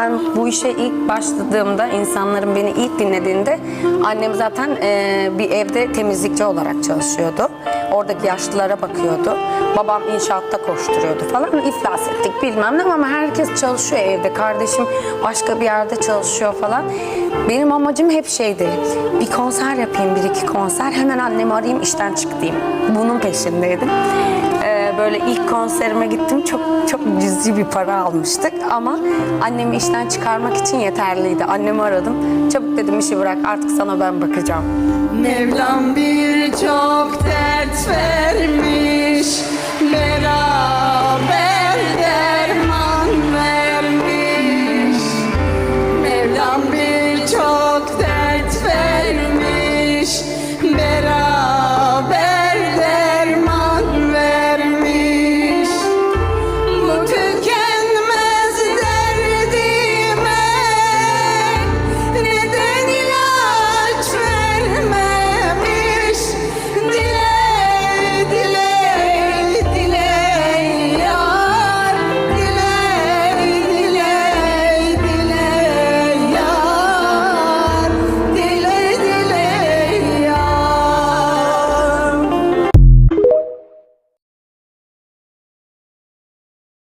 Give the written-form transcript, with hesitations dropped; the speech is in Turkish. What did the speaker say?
Ben bu işe ilk başladığımda, insanların beni ilk dinlediğinde annem zaten bir evde temizlikçi olarak çalışıyordu. Oradaki yaşlılara bakıyordu. Babam inşaatta koşturuyordu falan. İflas ettik bilmem ne ama herkes çalışıyor evde. Kardeşim başka bir yerde çalışıyor falan. Benim amacım hep şeydi. Bir konser yapayım, bir iki konser. Hemen annemi arayayım, işten çıktım. Bunun peşindeydim. Böyle ilk konserime gittim. Çok cüzi bir para almıştık ama annemi işten çıkarmak için yeterliydi. Annemi aradım. Çabuk dedim işi bırak, artık sana ben bakacağım. Mevlam birçok dert vermiş beraber